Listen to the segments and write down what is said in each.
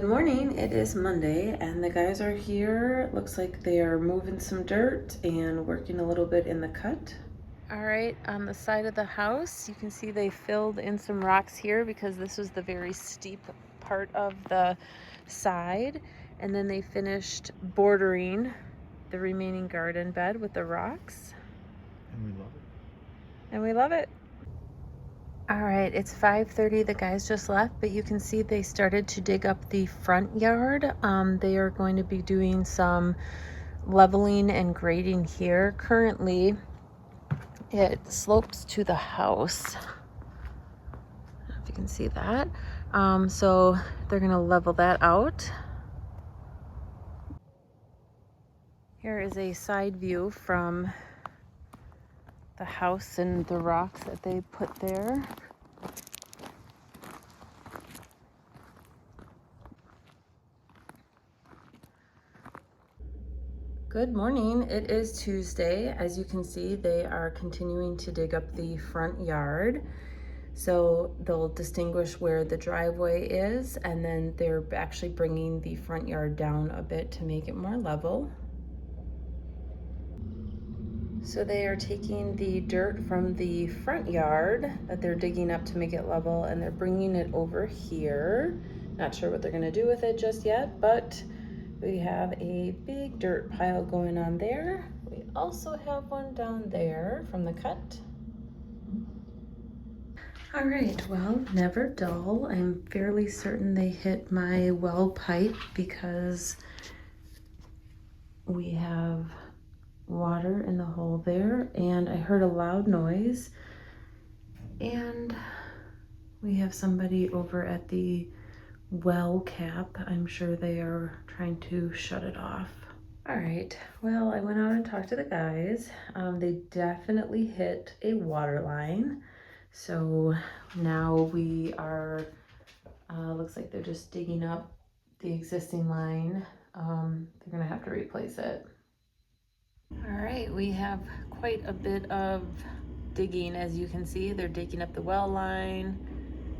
Good morning. It is Monday and the guys are here. Looks like they are moving some dirt and working a little bit in the cut. All right, on the side of the house, you can see they filled in some rocks here because this was the very steep part of the side. And then they finished bordering the remaining garden bed with the rocks. And we love it. And we love it. All right, it's 5:30. The guys just left, but you can see they started to dig up the front yard. They are going to be doing some leveling and grading here. Currently, it slopes to the house. I don't know if you can see that. So they're going to level that out. Here is a side view from the house and the rocks that they put there. Good morning. It is Tuesday. As you can see, they are continuing to dig up the front yard. So they'll distinguish where the driveway is, and then they're actually bringing the front yard down a bit to make it more level. So they are taking the dirt from the front yard that they're digging up to make it level, and they're bringing it over here. Not sure what they're going to do with it just yet, but we have a big dirt pile going on there. We also have one down there from the cut. All right, well, never dull. I'm fairly certain they hit my well pipe because we have water in the hole there, and I heard a loud noise, and we have somebody over at the well cap. I'm sure they are trying to shut it off. All right, well, I went out and talked to the guys. They definitely hit a water line. So now we are, looks like they're just digging up the existing line. They're gonna have to replace it. All right, we have quite a bit of digging. As you can see, they're digging up the well line,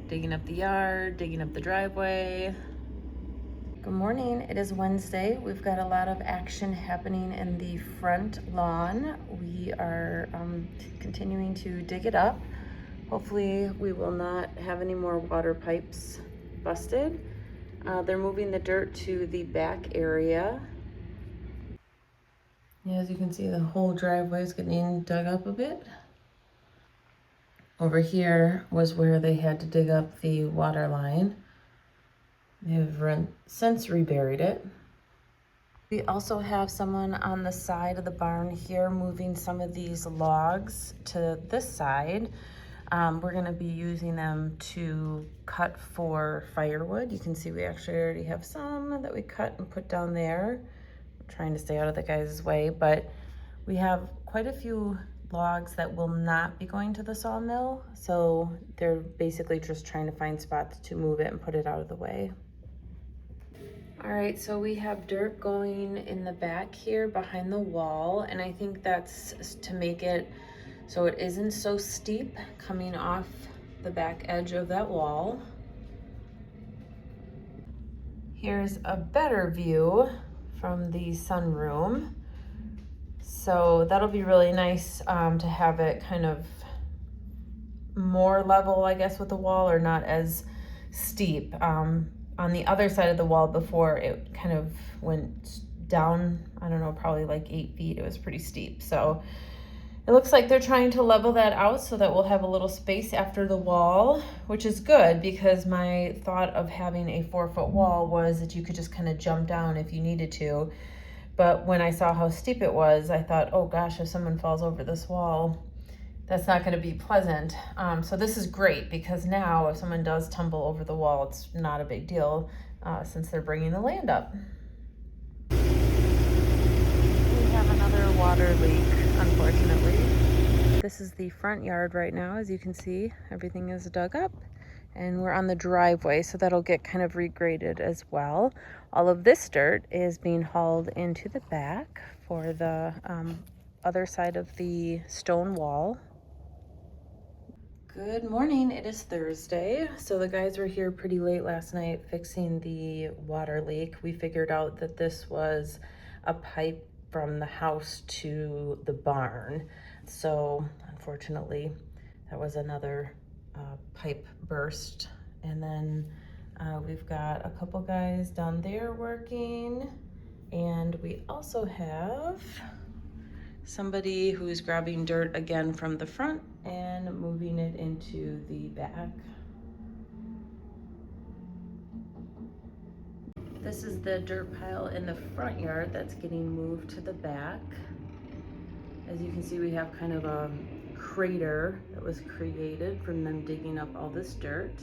digging up the yard, digging up the driveway. Good morning. It is Wednesday. We've got a lot of action happening in the front lawn. We are continuing to dig it up. Hopefully we will not have any more water pipes busted. They're moving the dirt to the back area. As you can see, the whole driveway is getting dug up a bit. Over here was where they had to dig up the water line. They've since reburied it. We also have someone on the side of the barn here moving some of these logs to this side. We're gonna be using them to cut for firewood. You can see we actually already have some that we cut and put down there. I'm trying to stay out of the guys' way, but we have quite a few logs that will not be going to the sawmill. So they're basically just trying to find spots to move it and put it out of the way. All right, so we have dirt going in the back here behind the wall, and I think that's to make it so it isn't so steep coming off the back edge of that wall. Here's a better view from the sunroom. So that'll be really nice to have it kind of more level, I guess, with the wall, or not as steep. On the other side of the wall before, it kind of went down, I don't know, probably like 8 feet. It was pretty steep. So it looks like they're trying to level that out so that we'll have a little space after the wall, which is good because my thought of having a 4-foot wall was that you could just kind of jump down if you needed to. But when I saw how steep it was, I thought, oh gosh, if someone falls over this wall, that's not going to be pleasant. So this is great because now if someone does tumble over the wall, it's not a big deal since they're bringing the land up. We have another water leak, unfortunately. This is the front yard right now. As you can see, everything is dug up and we're on the driveway, so that'll get kind of regraded as well. All of this dirt is being hauled into the back for the other side of the stone wall. Good morning. It is Thursday. So the guys were here pretty late last night fixing the water leak. We figured out that this was a pipe from the house to the barn. So unfortunately, that was another pipe burst. And then we've got a couple guys down there working. And we also have somebody who's grabbing dirt again from the front and moving it into the back. This is the dirt pile in the front yard that's getting moved to the back. As you can see, we have kind of a crater that was created from them digging up all this dirt.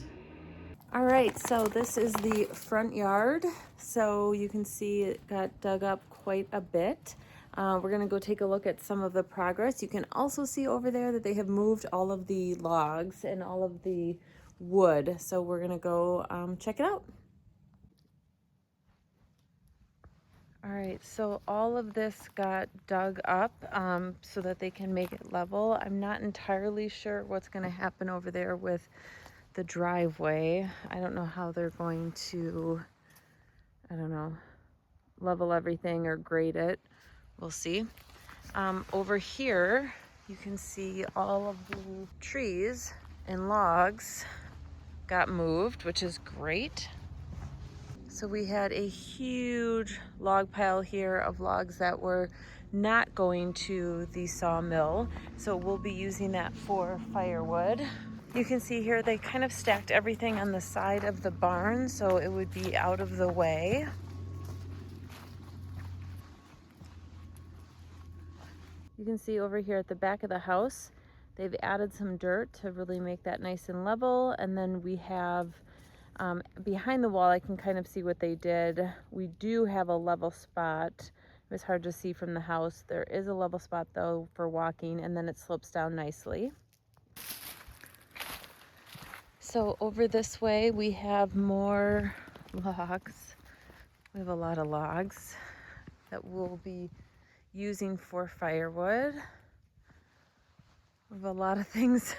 All right, so this is the front yard. So you can see it got dug up quite a bit. We're gonna go take a look at some of the progress. You can also see over there that they have moved all of the logs and all of the wood. So we're gonna go check it out. All right, so all of this got dug up so that they can make it level. I'm not entirely sure what's gonna happen over there with the driveway. I don't know how they're going to, I don't know, level everything or grade it. We'll see. Over here, you can see all of the trees and logs got moved, which is great. So we had a huge log pile here of logs that were not going to the sawmill. So we'll be using that for firewood. You can see here they kind of stacked everything on the side of the barn so it would be out of the way. You can see over here at the back of the house, they've added some dirt to really make that nice and level. And then we have behind the wall, I can kind of see what they did. We do have a level spot. It was hard to see from the house. There is a level spot though for walking, and then it slopes down nicely. So over this way, we have more logs. We have a lot of logs that we'll be using for firewood. We have a lot of things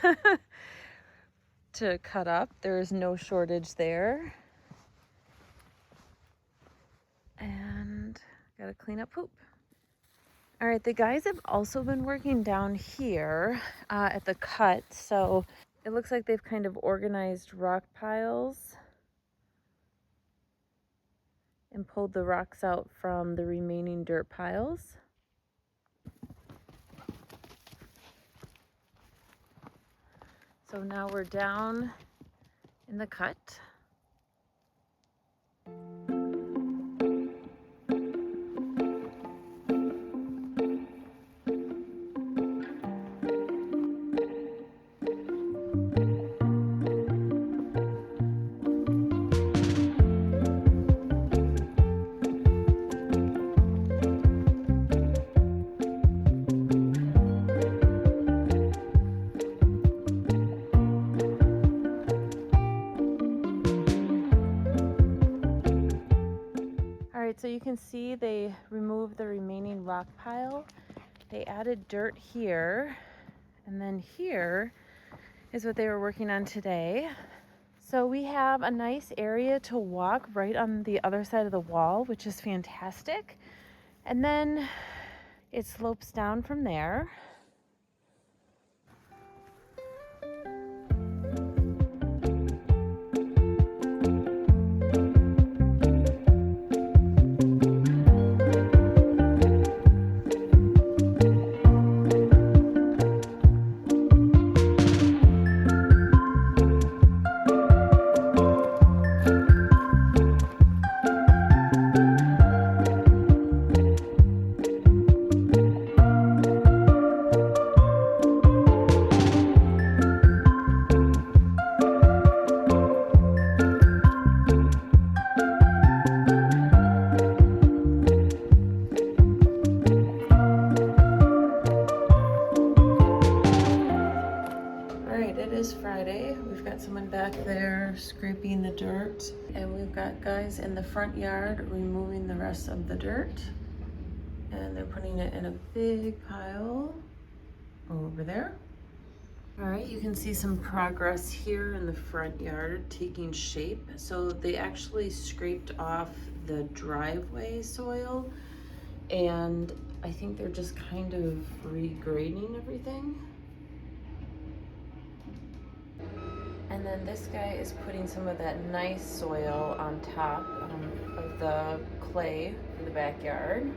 to cut up. There is no shortage there. And gotta clean up poop. All right, the guys have also been working down here at the cut. So it looks like they've kind of organized rock piles and pulled the rocks out from the remaining dirt piles. So now we're down in the cut. So you can see they removed the remaining rock pile. They added dirt here, and then here is what they were working on today. So we have a nice area to walk right on the other side of the wall, which is fantastic. And then it slopes down from there. Friday. We've got someone back there scraping the dirt, and we've got guys in the front yard removing the rest of the dirt, and they're putting it in a big pile over there. All right, you can see some progress here in the front yard taking shape. So they actually scraped off the driveway soil, and I think they're just kind of regrading everything. And then this guy is putting some of that nice soil on top of the clay for the backyard.